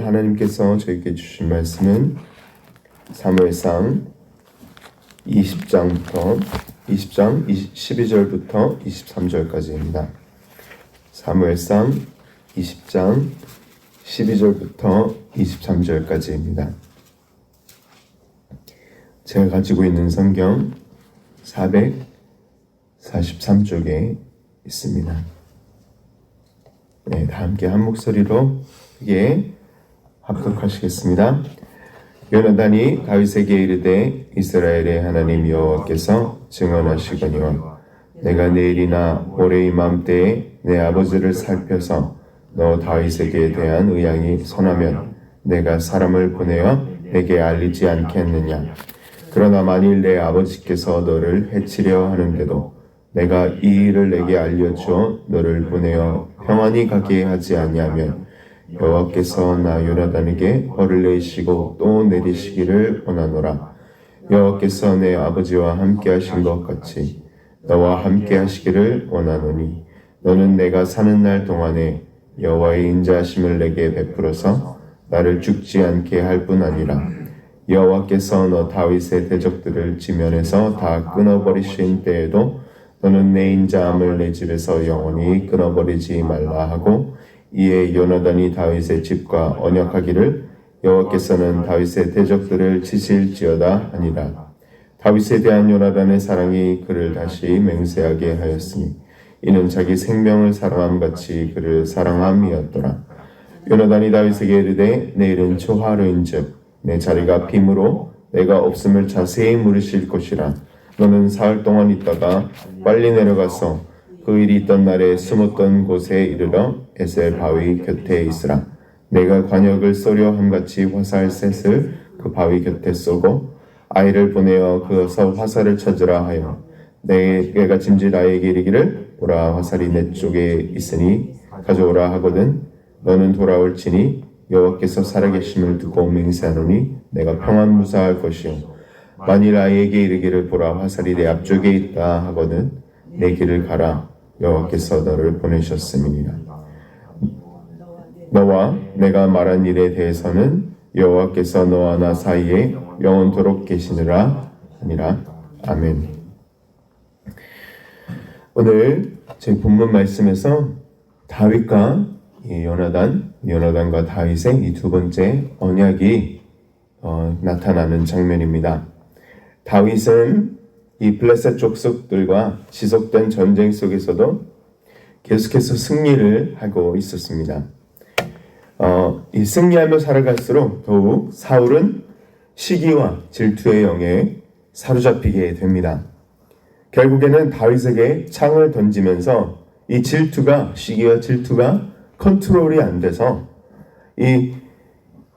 오늘 하나님께서 저에게 주신 말씀은 사무엘상 20장 12절부터 23절까지입니다. 사무엘상 20장 12절부터 23절까지입니다. 제가 가지고 있는 성경 443쪽에 있습니다. 네, 다 함께 한 목소리로 크게 합독하시겠습니다. 요나단이 다윗에게 이르되 이스라엘의 하나님 여호와께서 증언하시거니와 내가 내일이나 모레 이맘때에 내 아버지를 살펴서 너 다윗에게 대한 의향이 선하면 내가 사람을 보내어 내게 알리지 않겠느냐. 그러나 만일 내 아버지께서 너를 해치려 하는데도 내가 이 일을 내게 알려주어 너를 보내어 평안히 가게 하지 아니하면 여호와께서 나 요나단에게 벌을 내리시고 또 내리시기를 원하노라. 여호와께서 내 아버지와 함께 하신 것 같이 너와 함께 하시기를 원하노니 너는 내가 사는 날 동안에 여호와의 인자하심을 내게 베풀어서 나를 죽지 않게 할 뿐 아니라 여호와께서 너 다윗의 대적들을 지면에서 다 끊어버리신 때에도 너는 내 인자함을 내 집에서 영원히 끊어버리지 말라 하고 이에 요나단이 다윗의 집과 언약하기를 여호와께서는 다윗의 대적들을 치실지어다 하니라. 다윗에 대한 요나단의 사랑이 그를 다시 맹세하게 하였으니 이는 자기 생명을 사랑함 같이 그를 사랑함이었더라. 요나단이 다윗에게 이르되 내일은 초하루인즉 내 자리가 빔으로 내가 없음을 자세히 물으실 것이라. 너는 사흘 동안 있다가 빨리 내려가서 그 일이 있던 날에 숨었던 곳에 이르러 에셀 바위 곁에 있으라. 내가 관역을 쏘려 함같이 화살 셋을 그 바위 곁에 쏘고 아이를 보내어 그어서 화살을 찾으라 하여 내가 짐짓 아이에게 이르기를 보라 화살이 내 쪽에 있으니 가져오라 하거든 너는 돌아올지니 여호와께서 살아계심을 두고 맹세하노니 내가 평안 무사할 것이요 만일 아이에게 이르기를 보라 화살이 내 앞쪽에 있다 하거든 내 길을 가라 여호와께서 너를 보내셨음이니라. 너와 내가 말한 일에 대해서는 여호와께서 너와 나 사이에 영원토록 계시느라 아니라. 아멘. 오늘 제 본문 말씀에서 다윗과 요나단과 다윗의 이 두 번째 언약이 나타나는 장면입니다. 다윗은 이 블레셋 족속들과 지속된 전쟁 속에서도 계속해서 승리를 하고 있었습니다. 이 승리하며 살아갈수록 더욱 사울은 시기와 질투의 영에 사로잡히게 됩니다. 결국에는 다윗에게 창을 던지면서 이 시기와 질투가 컨트롤이 안 돼서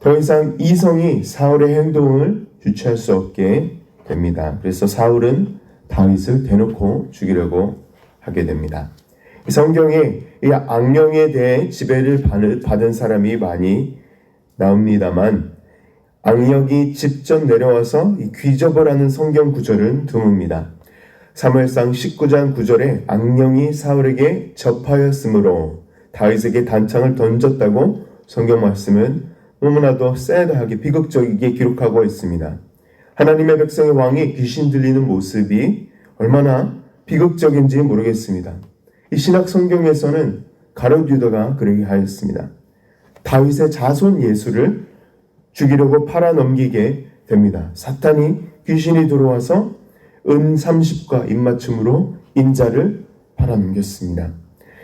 더 이상 이성이 사울의 행동을 주체할 수 없게 됩니다. 그래서 사울은 다윗을 대놓고 죽이려고 하게 됩니다. 이 성경에 이 악령에 대해 지배를 받은 사람이 많이 나옵니다만 악령이 직접 내려와서 이 귀접을 하는 성경 구절은 드뭅니다. 사무엘상 19장 9절에 악령이 사울에게 접하였으므로 다윗에게 단창을 던졌다고 성경 말씀은 너무나도 새드하게 비극적이게 기록하고 있습니다. 하나님의 백성의 왕이 귀신 들리는 모습이 얼마나 비극적인지 모르겠습니다. 이 신약 성경에서는 가룟 유다가 그러게 하였습니다. 다윗의 자손 예수를 죽이려고 팔아넘기게 됩니다. 사탄이 귀신이 들어와서 은 30과 입맞춤으로 인자를 팔아넘겼습니다.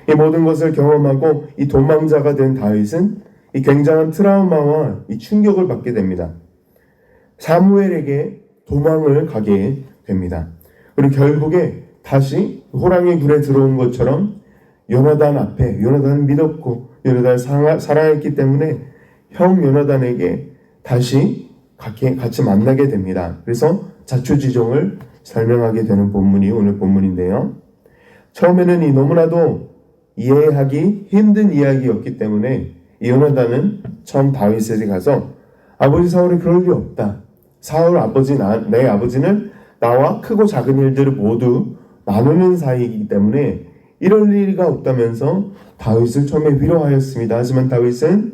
이 모든 것을 경험하고 이 도망자가 된 다윗은 이 굉장한 트라우마와 이 충격을 받게 됩니다. 사무엘에게 도망을 가게 됩니다. 그리고 결국에 다시 호랑이 굴에 들어온 것처럼 요나단을 믿었고 요나단을 사랑했기 때문에 형 요나단에게 다시 같이 만나게 됩니다. 그래서 자초지종을 설명하게 되는 본문이 오늘 본문인데요. 처음에는 이 너무나도 이해하기 힘든 이야기였기 때문에 이 요나단은 처음 다윗에게 가서 아버지 사울이 그럴 리 없다. 사울 아버지 내 아버지는 나와 크고 작은 일들을 모두 나누는 사이이기 때문에 이럴 리가 없다면서 다윗을 처음에 위로하였습니다. 하지만 다윗은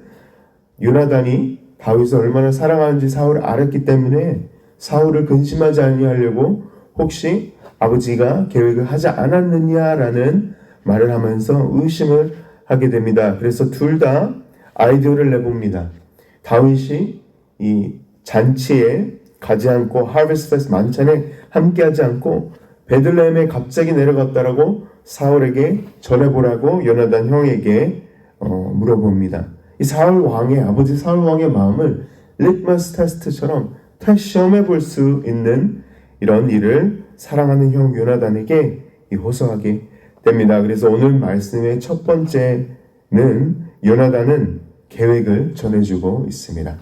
요나단이 다윗을 얼마나 사랑하는지 사울을 알았기 때문에 사울을 근심하지 아니하려고 혹시 아버지가 계획을 하지 않았느냐라는 말을 하면서 의심을 하게 됩니다. 그래서 둘 다 아이디어를 내봅니다. 다윗이 이 잔치에 가지 않고 하베스트 페스트 만찬에 함께하지 않고 베들레헴에 갑자기 내려갔다라고 사울에게 전해보라고 요나단 형에게 물어봅니다. 이 사울 왕의 아버지 사울 왕의 마음을 리트머스 테스트처럼 시험해 볼 수 있는 이런 일을 사랑하는 형 요나단에게 호소하게 됩니다. 그래서 오늘 말씀의 첫 번째는 요나단은 계획을 전해주고 있습니다.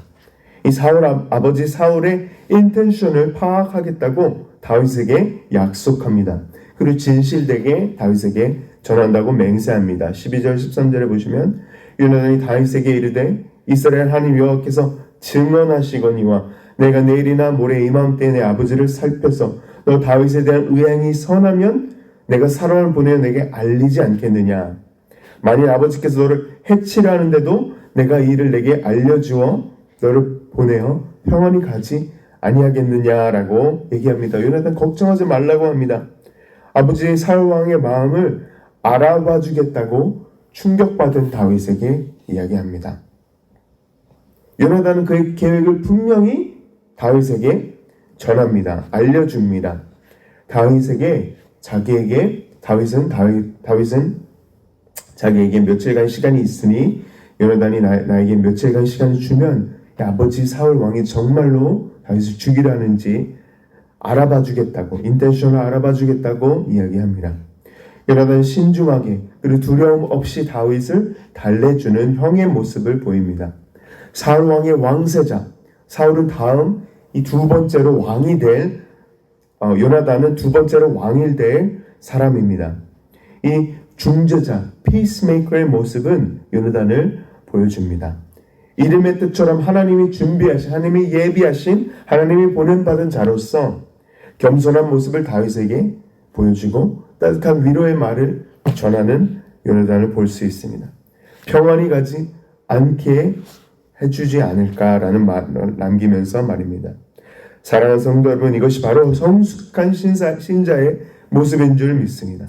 이 사울 아버지 사울의 인텐션을 파악하겠다고 다윗에게 약속합니다. 그리고 진실되게 다윗에게 전한다고 맹세합니다. 12절 13절에 보시면 요나단이 다윗에게 이르되 이스라엘 하나님 여호와께서 증언하시거니와 내가 내일이나 모레 이맘때에 내 아버지를 살펴서 너 다윗에 대한 의향이 선하면 내가 사람을 보내어 내게 알리지 않겠느냐. 만일 아버지께서 너를 해치려 하는데도 내가 이 일을 내게 알려주어 너를 보내어 평안히 가지 아니하겠느냐라고 얘기합니다. 요나단 걱정하지 말라고 합니다. 아버지 사울 왕의 마음을 알아봐 주겠다고 충격받은 다윗에게 이야기합니다. 요나단은 그의 계획을 분명히 다윗에게 전합니다. 알려줍니다. 다윗은 자기에게 며칠간 시간이 있으니 요나단이 나에게 며칠간 시간을 주면 아버지 사울 왕이 정말로 다윗을 죽이려 하는지 알아봐 주겠다고, 인텐션을 알아봐 주겠다고 이야기합니다. 요나단은 신중하게 그리고 두려움 없이 다윗을 달래주는 형의 모습을 보입니다. 사울 왕의 왕세자, 사울은 다음 이 두 번째로 왕이 될 요나단은 두 번째로 왕이 될 사람입니다. 이 중재자, 피스메이커의 모습은 요나단을 보여줍니다. 이름의 뜻처럼 하나님이 준비하신, 하나님이 예비하신, 하나님이 보낸받은 자로서 겸손한 모습을 다윗에게 보여주고 따뜻한 위로의 말을 전하는 요나단을 볼 수 있습니다. 평안히 가지 않게 해주지 않을까라는 말을 남기면서 말입니다. 사랑하는 성도 여러분, 이것이 바로 성숙한 신자의 모습인 줄 믿습니다.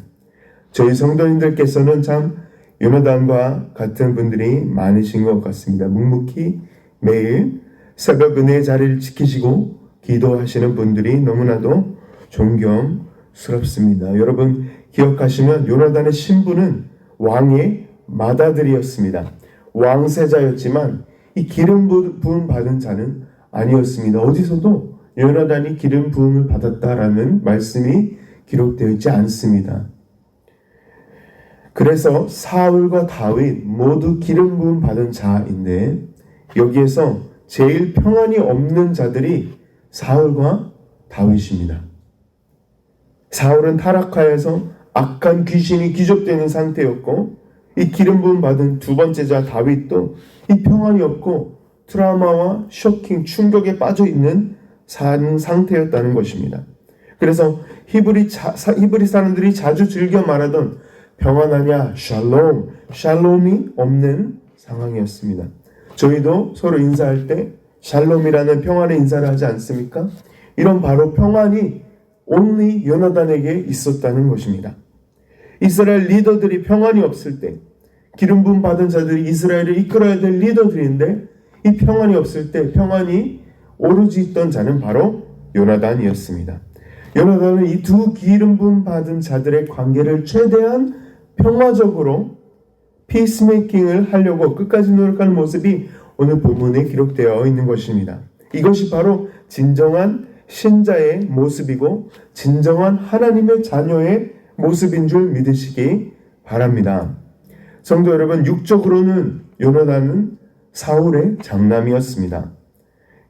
저희 성도님들께서는 참 요나단과 같은 분들이 많으신 것 같습니다. 묵묵히 매일 새벽 은혜의 자리를 지키시고 기도하시는 분들이 너무나도 존경스럽습니다. 여러분 기억하시면 요나단의 신부는 왕의 맏아들이었습니다. 왕세자였지만 이 기름 부음 받은 자는 아니었습니다. 어디서도 요나단이 기름 부음을 받았다라는 말씀이 기록되어 있지 않습니다. 그래서 사울과 다윗 모두 기름 부음 받은 자인데 여기에서 제일 평안이 없는 자들이 사울과 다윗입니다. 사울은 타락하여서 악한 귀신이 귀족되는 상태였고 이 기름 부음 받은 두 번째 자 다윗도 이 평안이 없고 트라우마와 쇼킹, 충격에 빠져 있는 상태였다는 것입니다. 그래서 히브리 사람들이 자주 즐겨 말하던 평안하냐, 샬롬이 없는 상황이었습니다. 저희도 서로 인사할 때 샬롬이라는 평안의 인사를 하지 않습니까? 이런 바로 평안이 only 요나단에게 있었다는 것입니다. 이스라엘 리더들이 평안이 없을 때, 기름 부음 받은 자들이 이스라엘을 이끌어야 될 리더들인데 이 평안이 없을 때 평안이 오로지 있던 자는 바로 요나단이었습니다. 요나단은 이 두 기름 부음 받은 자들의 관계를 최대한 평화적으로 피스메이킹을 하려고 끝까지 노력하는 모습이 오늘 본문에 기록되어 있는 것입니다. 이것이 바로 진정한 신자의 모습이고 진정한 하나님의 자녀의 모습인 줄 믿으시기 바랍니다. 성도 여러분, 육적으로는 요나단은 사울의 장남이었습니다.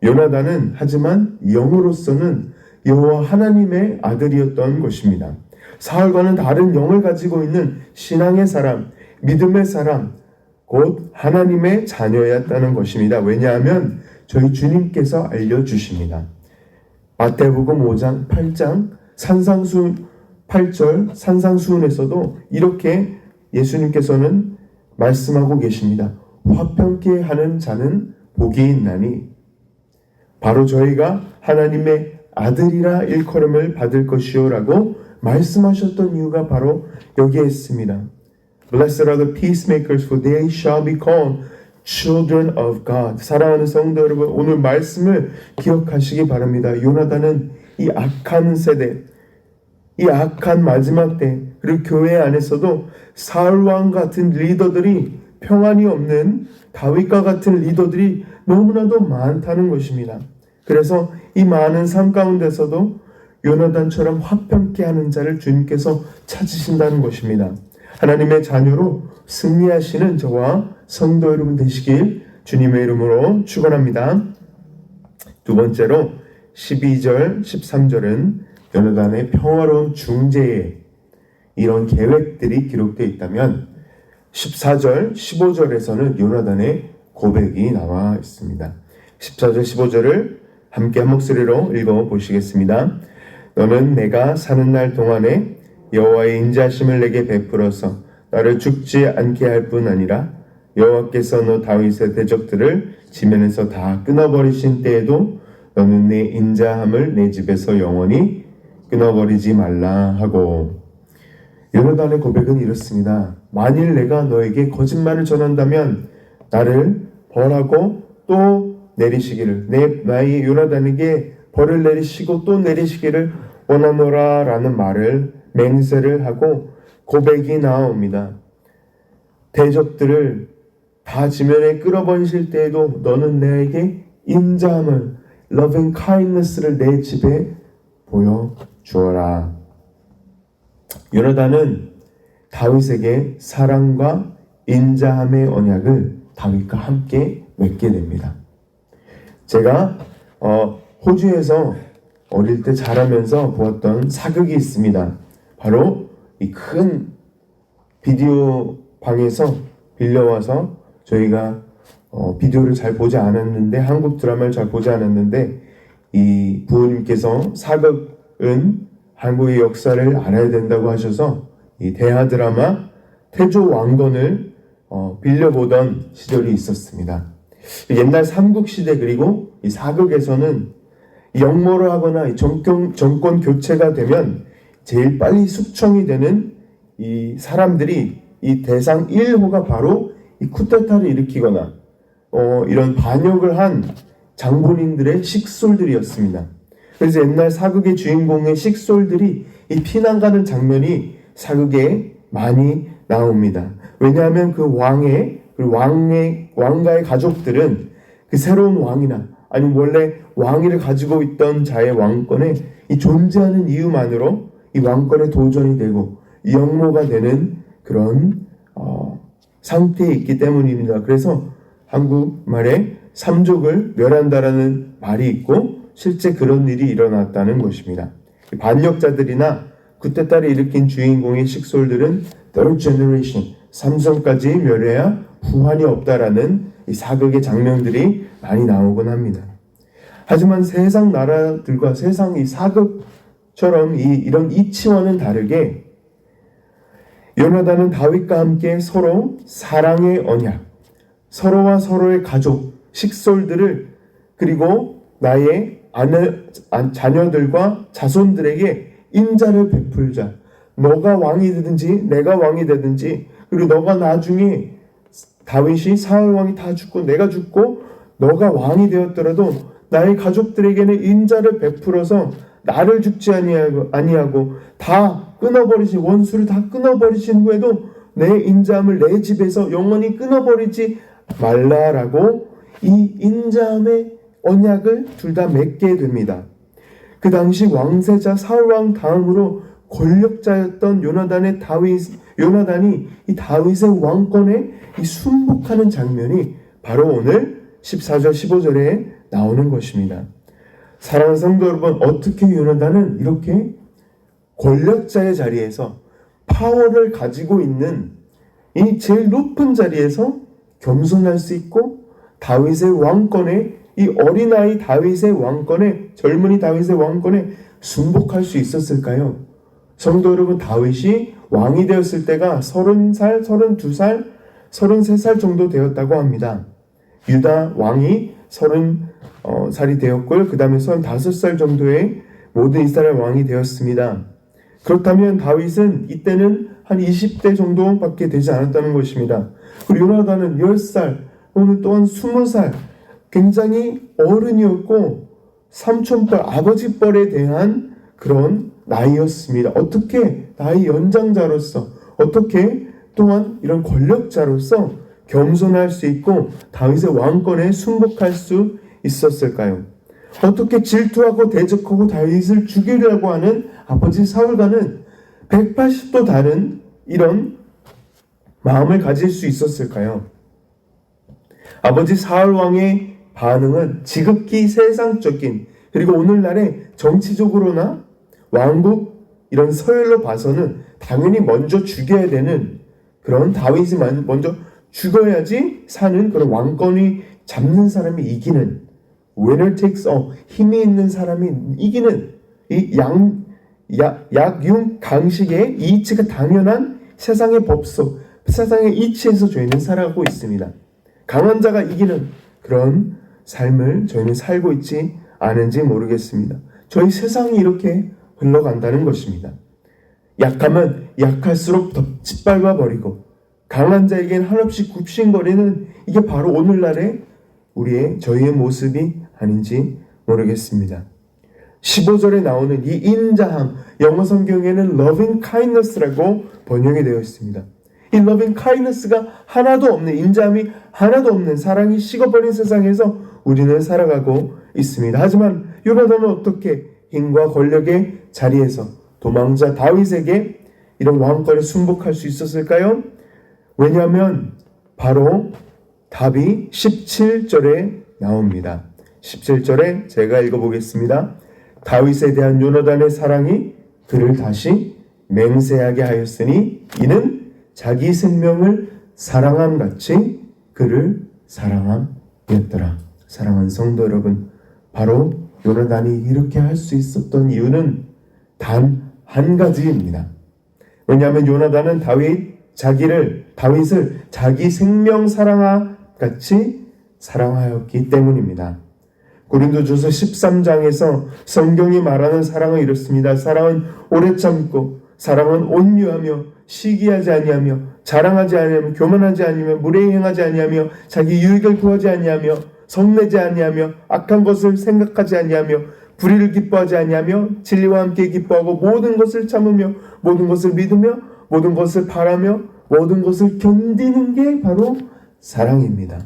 요나단은 하지만 영으로서는 여호와 하나님의 아들이었던 것입니다. 사울과는 다른 영을 가지고 있는 신앙의 사람, 믿음의 사람, 곧 하나님의 자녀였다는 것입니다. 왜냐하면 저희 주님께서 알려주십니다. 마태복음 5장 8장 산상수훈 8절 산상수훈에서도 이렇게 예수님께서는 말씀하고 계십니다. 화평케 하는 자는 복이 있나니 바로 저희가 하나님의 아들이라 일컬음을 받을 것이요 라고 말씀하셨던 이유가 바로 여기에 있습니다. Blessed are the peacemakers, for they shall be called children of God. 사랑하는 성도 여러분, 오늘 말씀을 기억하시기 바랍니다. 요나단은 이 악한 세대, 이 악한 마지막 때, 그리고 교회 안에서도 사울왕 같은 리더들이, 평안이 없는 다윗과 같은 리더들이 너무나도 많다는 것입니다. 그래서 이 많은 삶 가운데서도 요나단처럼 화평케 하는 자를 주님께서 찾으신다는 것입니다. 하나님의 자녀로 승리하시는 저와 성도 여러분 되시길 주님의 이름으로 축원합니다. 두 번째로 12절, 13절은 요나단의 평화로운 중재에 이런 계획들이 기록되어 있다면 14절, 15절에서는 요나단의 고백이 나와 있습니다. 14절, 15절을 함께 한 목소리로 읽어보시겠습니다. 너는 내가 사는 날 동안에 여호와의 인자하심을 내게 베풀어서 나를 죽지 않게 할 뿐 아니라 여호와께서 너 다윗의 대적들을 지면에서 다 끊어버리신 때에도 너는 내 인자함을 내 집에서 영원히 끊어버리지 말라 하고. 요나단의 고백은 이렇습니다. 만일 내가 너에게 거짓말을 전한다면 나를 벌하고 또 내리시기를, 나의 요나단에게 벌을 내리시고 또 내리시기를 원하노라 라는 말을 맹세를 하고 고백이 나옵니다. 대적들을 다 지면에 끌어버리실 때에도 너는 내게 인자함을, loving kindness를 내 집에 보여주어라. 요나단은 다윗에게 사랑과 인자함의 언약을 다윗과 함께 맺게 됩니다. 제가 호주에서 어릴 때 자라면서 보았던 사극이 있습니다. 바로 이 큰 비디오 방에서 빌려와서 저희가 비디오를 잘 보지 않았는데, 한국 드라마를 잘 보지 않았는데, 이 부모님께서 사극은 한국의 역사를 알아야 된다고 하셔서 이 대하 드라마 태조 왕건을 빌려보던 시절이 있었습니다. 옛날 삼국시대 그리고 이 사극에서는 역모를 하거나 이 정권 교체가 되면 제일 빨리 숙청이 되는 이 사람들이 이 대상 1호가 바로 이 쿠데타를 일으키거나 이런 반역을 한 장본인들의 식솔들이었습니다. 그래서 옛날 사극의 주인공의 식솔들이 이 피난 가는 장면이 사극에 많이 나옵니다. 왜냐하면 그 왕가의 가족들은 그 새로운 왕이나 아니면 원래 왕위를 가지고 있던 자의 왕권에 이 존재하는 이유만으로 이 왕권에 도전이 되고 역모가 되는 그런 상태에 있기 때문입니다. 그래서 한국말에 삼족을 멸한다라는 말이 있고 실제 그런 일이 일어났다는 것입니다. 반역자들이나 쿠데타를 일으킨 주인공의 식솔들은 third generation, 3성까지 멸해야 후환이 없다라는 이 사극의 장면들이 많이 나오곤 합니다. 하지만 세상 나라들과 세상 이 사극처럼 이런 이치와는 다르게 요나단은 다윗과 함께 서로 사랑의 언약, 서로와 서로의 가족, 식솔들을 그리고 나의 자녀들과 자손들에게 인자를 베풀자. 너가 왕이 되든지 내가 왕이 되든지, 그리고 너가 나중에 다윗이 사울 왕이 다 죽고 내가 죽고 너가 왕이 되었더라도 나의 가족들에게는 인자를 베풀어서 나를 죽지 아니하고 다 끊어버리신, 원수를 다 끊어버리신 후에도 내 인자함을 내 집에서 영원히 끊어버리지 말라라고 이 인자함의 언약을 둘 다 맺게 됩니다. 그 당시 왕세자 사울왕 다음으로 권력자였던 요나단이 이 다윗의 왕권에 이 순복하는 장면이 바로 오늘 14절 15절에 나오는 것입니다. 사랑하는 성도 여러분, 어떻게 요나단은 이렇게 권력자의 자리에서 파워를 가지고 있는 이 제일 높은 자리에서 겸손할 수 있고 다윗의 왕권에, 이 어린아이 다윗의 왕권에, 젊은이 다윗의 왕권에 순복할 수 있었을까요? 성도 여러분, 다윗이 왕이 되었을 때가 30살, 32살, 33살 정도 되었다고 합니다. 유다 왕이 30살이 되었고요. 그 다음에 35살 정도의 모든 이스라엘 왕이 되었습니다. 그렇다면 다윗은 이때는 한 20대 정도밖에 되지 않았다는 것입니다. 그리고 요나단은 10살, 오늘 또한 20살, 굉장히 어른이었고 삼촌뻘, 아버지뻘에 대한 그런 나이였습니다. 어떻게 나이 연장자로서, 어떻게 또한 이런 권력자로서 겸손할 수 있고 다윗의 왕권에 순복할 수 있었을까요? 어떻게 질투하고 대적하고 다윗을 죽이려고 하는 아버지 사울과는 180도 다른 이런 마음을 가질 수 있었을까요? 아버지 사울 왕의 반응은 지극히 세상적인, 그리고 오늘날의 정치적으로나 왕국 이런 서열로 봐서는 당연히 먼저 죽여야 되는, 그런 다윗이 먼저 죽어야지 사는 그런 왕권이 잡는 사람이 이기는, winner takes all, 힘이 있는 사람이 이기는 이 약융 강식의 이치가 당연한 세상의 법속, 세상의 이치에서 저희는 살아가고 있습니다. 강한 자가 이기는 그런 삶을 저희는 살고 있지 않은지 모르겠습니다. 저희 세상이 이렇게 흘러간다는 것입니다. 약하면 약할수록 더 짓밟아 버리고 강한 자에겐 한없이 굽신거리는, 이게 바로 오늘날의 저희의 모습이 아닌지 모르겠습니다. 15절에 나오는 이 인자함, 영어 성경에는 loving kindness라고 번역이 되어 있습니다. 이 loving kindness가 하나도 없는, 인자함이 하나도 없는, 사랑이 식어버린 세상에서 우리는 살아가고 있습니다. 하지만 요나단은 어떻게 힘과 권력의 자리에서 도망자 다윗에게 이런 왕권에 순복할 수 있었을까요? 왜냐하면 바로 답이 17절에 나옵니다. 17절에 제가 읽어보겠습니다. 다윗에 대한 요나단의 사랑이 그를 다시 맹세하게 하였으니 이는 자기 생명을 사랑함 같이 그를 사랑함이었더라. 사랑하는 성도 여러분, 바로 요나단이 이렇게 할 수 있었던 이유는 단 한 가지입니다. 왜냐하면 요나단은 다윗을 자기 생명 사랑하 같이 사랑하였기 때문입니다. 고린도전서 13장에서 성경이 말하는 사랑은 이렇습니다. 사랑은 오래 참고, 사랑은 온유하며 시기하지 아니하며 자랑하지 아니하며 교만하지 아니하며 무례히 행하지 아니하며 자기 유익을 구하지 아니하며 성내지 아니하며 악한 것을 생각하지 아니하며 불의를 기뻐하지 아니하며 진리와 함께 기뻐하고 모든 것을 참으며 모든 것을 믿으며 모든 것을 바라며 모든 것을 견디는 게 바로 사랑입니다.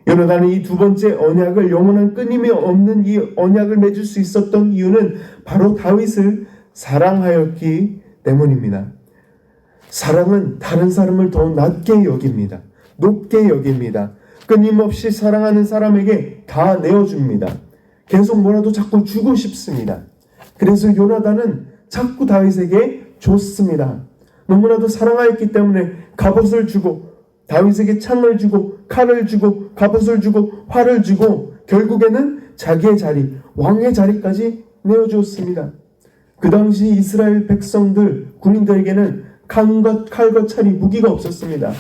요나단은 이 두 번째 언약을, 영원한 끊임이 없는 이 언약을 맺을 수 있었던 이유는 바로 다윗을 사랑하였기 때문입니다. 사랑은 다른 사람을 더 낮게 여깁니다. 높게 여깁니다. 끊임없이 사랑하는 사람에게 다 내어줍니다. 계속 뭐라도 자꾸 주고 싶습니다. 그래서 요나단은 자꾸 다윗에게 줬습니다. 너무나도 사랑하였기 때문에 갑옷을 주고 다윗에게 창을 주고 칼을 주고 갑옷을 주고 활을 주고 결국에는 자기의 자리, 왕의 자리까지 내어주었습니다. 그 당시 이스라엘 백성들, 군인들에게는 칼과 차리, 무기가 없었습니다.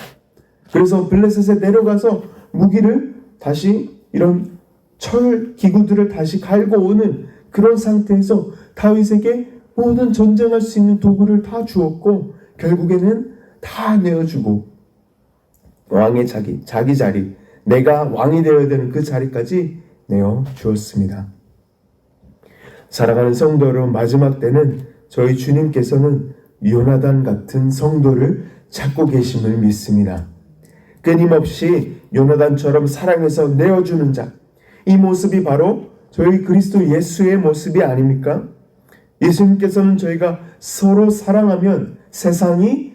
그래서 블레셋에 내려가서 무기를 다시, 이런 철 기구들을 다시 갈고 오는 그런 상태에서 다윗에게 모든 전쟁할 수 있는 도구를 다 주었고 결국에는 다 내어주고 왕의 자기 자리, 내가 왕이 되어야 되는 그 자리까지 내어주었습니다. 사랑하는 성도 여러분, 마지막 때는 저희 주님께서는 요나단 같은 성도를 찾고 계심을 믿습니다. 끊임없이 요나단처럼 사랑해서 내어주는 자, 이 모습이 바로 저희 그리스도 예수의 모습이 아닙니까? 예수님께서는 저희가 서로 사랑하면 세상이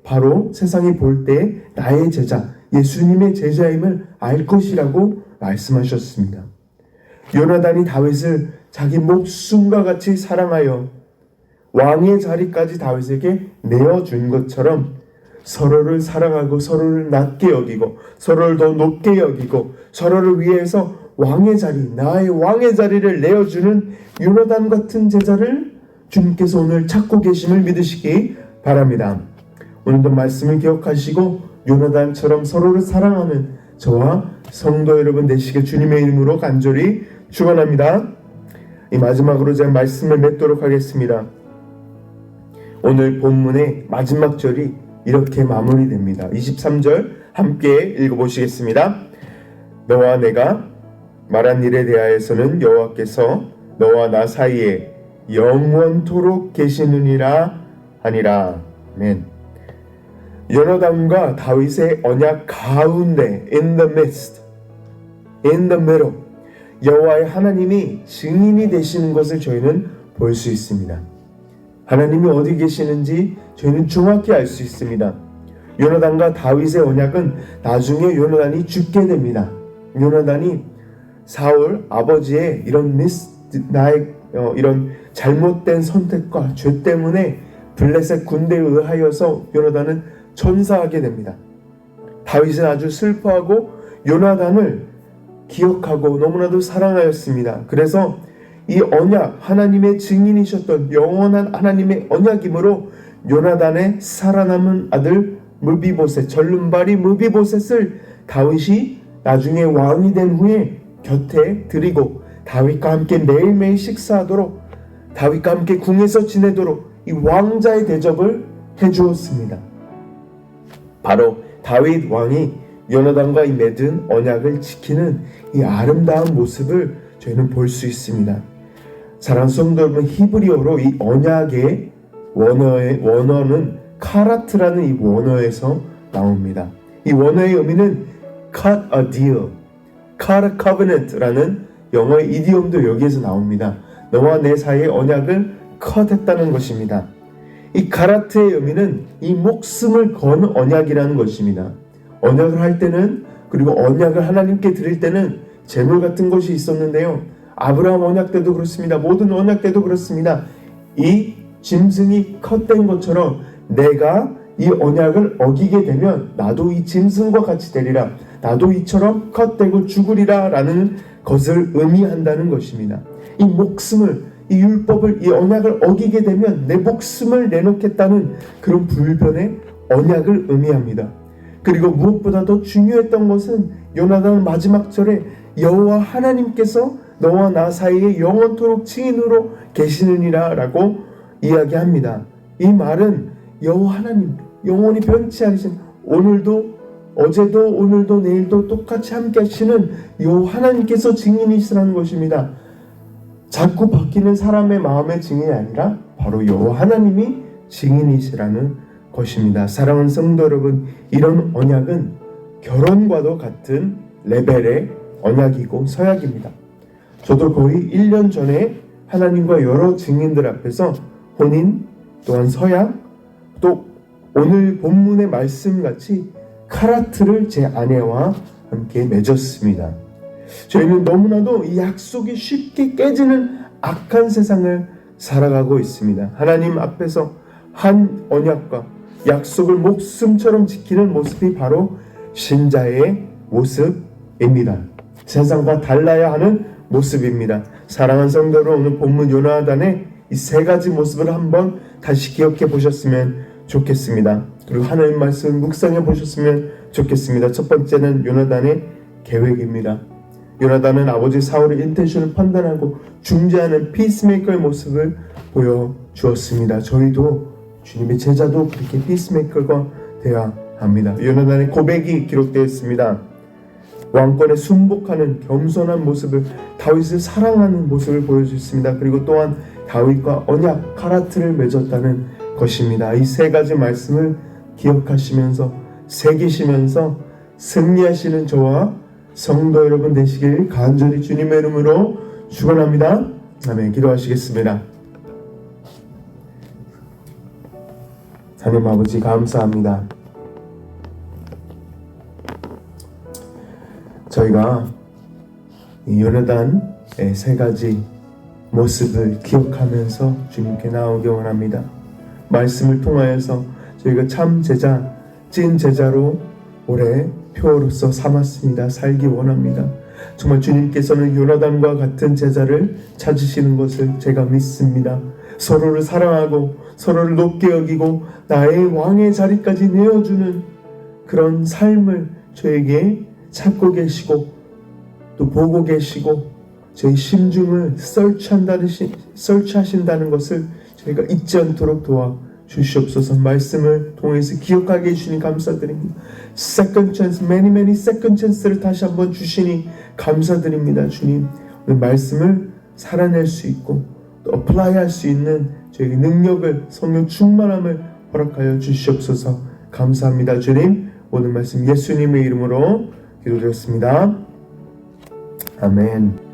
바로 세상이 볼 때 나의 제자, 예수님의 제자임을 알 것이라고 말씀하셨습니다. 요나단이 다윗을 자기 목숨과 같이 사랑하여 왕의 자리까지 다윗에게 내어준 것처럼 서로를 사랑하고 서로를 낮게 여기고 서로를 더 높게 여기고 서로를 위해서 왕의 자리, 나의 왕의 자리를 내어주는 요나단 같은 제자를 주님께서 오늘 찾고 계심을 믿으시기 바랍니다. 오늘도 말씀을 기억하시고 요나단처럼 서로를 사랑하는 저와 성도 여러분 되시길 주님의 이름으로 간절히 축원합니다. 이 마지막으로 제가 말씀을 맺도록 하겠습니다. 오늘 본문의 마지막 절이 이렇게 마무리됩니다. 23절 함께 읽어보시겠습니다. 너와 내가 말한 일에 대하여서는 여호와께서 너와 나 사이에 영원토록 계시느니라 하니라. 아멘. 요나단과 다윗의 언약 가운데 in the midst, in the middle 여호와의 하나님이 증인이 되시는 것을 저희는 볼 수 있습니다. 하나님이 어디 계시는지 저희는 정확히 알 수 있습니다. 요나단과 다윗의 언약은 나중에 요나단이 죽게 됩니다. 요나단이 사울 아버지의 이런 이런 잘못된 선택과 죄 때문에 블레셋 군대에 의하여서 요나단은 전사하게 됩니다. 다윗은 아주 슬퍼하고 요나단을 기억하고 너무나도 사랑하였습니다. 그래서 이 언약, 하나님의 증인이셨던 영원한 하나님의 언약이므로 요나단의 살아남은 아들 무비보셋, 절름발이 무비보셋을 다윗이 나중에 왕이 된 후에 곁에 드리고 다윗과 함께 매일매일 식사하도록, 다윗과 함께 궁에서 지내도록 이 왕자의 대접을 해주었습니다. 바로 다윗 왕이 요나단과 이 맺은 언약을 지키는 이 아름다운 모습을 저희는 볼 수 있습니다. 사랑하는 성도 여러분, 히브리어로 이 언약의 원어는 카라트라는 이 원어에서 나옵니다. 이 원어의 의미는 cut a deal, cut a covenant라는 영어의 이디옴도 여기에서 나옵니다. 너와 내 사이의 언약을 컷했다는 것입니다. 이 카라트의 의미는 이 목숨을 건 언약이라는 것입니다. 언약을 할 때는, 그리고 언약을 하나님께 드릴 때는 재물 같은 것이 있었는데요. 아브라함 언약 때도 그렇습니다. 모든 언약 때도 그렇습니다. 이 짐승이 컷된 것처럼 내가 이 언약을 어기게 되면 나도 이 짐승과 같이 되리라, 나도 이처럼 컷되고 죽으리라 라는 것을 의미한다는 것입니다. 이 목숨을, 이 율법을, 이 언약을 어기게 되면 내 목숨을 내놓겠다는 그런 불변의 언약을 의미합니다. 그리고 무엇보다 더 중요했던 것은 요나단 마지막 절에 여호와 하나님께서 너와 나 사이에 영원토록 증인으로 계시느니라 라고 이야기합니다. 이 말은 여호와 하나님, 영원히 변치 않으신, 오늘도 어제도 오늘도 내일도 똑같이 함께 하시는 여호와 하나님께서 증인이시라는 것입니다. 자꾸 바뀌는 사람의 마음의 증인이 아니라 바로 여호와 하나님이 증인이시라는 것입니다. 사랑하는 성도 여러분, 이런 언약은 결혼과도 같은 레벨의 언약이고 서약입니다. 저도 거의 1년 전에 하나님과 여러 증인들 앞에서 혼인, 또한 서약, 또 오늘 본문의 말씀같이 카라트를 제 아내와 함께 맺었습니다. 저희는 너무나도 이 약속이 쉽게 깨지는 악한 세상을 살아가고 있습니다. 하나님 앞에서 한 언약과 약속을 목숨처럼 지키는 모습이 바로 신자의 모습입니다. 세상과 달라야 하는 모습입니다. 사랑하는 성도 여러분, 오늘 본문 요나단의 이 세 가지 모습을 한번 다시 기억해 보셨으면 좋겠습니다. 그리고 하나님 말씀을 묵상해 보셨으면 좋겠습니다. 첫 번째는 요나단의 계획입니다. 요나단은 아버지 사울의 인텐션을 판단하고 중재하는 피스메이커의 모습을 보여주었습니다. 저희도 주님의 제자도 그렇게 피스메이커가 되어야 합니다. 요나단의 고백이 기록되어 있습니다. 왕권에 순복하는 겸손한 모습을, 다윗을 사랑하는 모습을 보여주었습니다. 그리고 또한 다윗과 언약 카라트를 맺었다는 것입니다. 이 세 가지 말씀을 기억하시면서 새기시면서 승리하시는 저와 성도 여러분 되시길 간절히 주님의 이름으로 축원합니다. 아멘. 기도하시겠습니다. 하나님 아버지 감사합니다. 저희가 이 요나단의 세 가지 모습을 기억하면서 주님께 나오기 원합니다. 말씀을 통하여서 저희가 참 제자, 찐 제자로 올해 표로서 삼았습니다. 살기 원합니다. 정말 주님께서는 요나단과 같은 제자를 찾으시는 것을 제가 믿습니다. 서로를 사랑하고 서로를 높게 여기고 나의 왕의 자리까지 내어주는 그런 삶을 저에게 찾고 또 보고 계시고 저희 심중을 설치하신다는 것을 저희가 잊지 않도록 도와주시옵소서. 말씀을 통해서 기억하게 해주시니 감사드립니다. Second chance, many second chance를 다시 한번 주시니 감사드립니다. 주님, 오늘 말씀을 살아낼 수 있고 또 apply할 수 있는 저희 능력을, 성령 충만함을 허락하여 주시옵소서. 감사합니다. 주님, 오늘 말씀 예수님의 이름으로 기도드렸습니다. 아멘.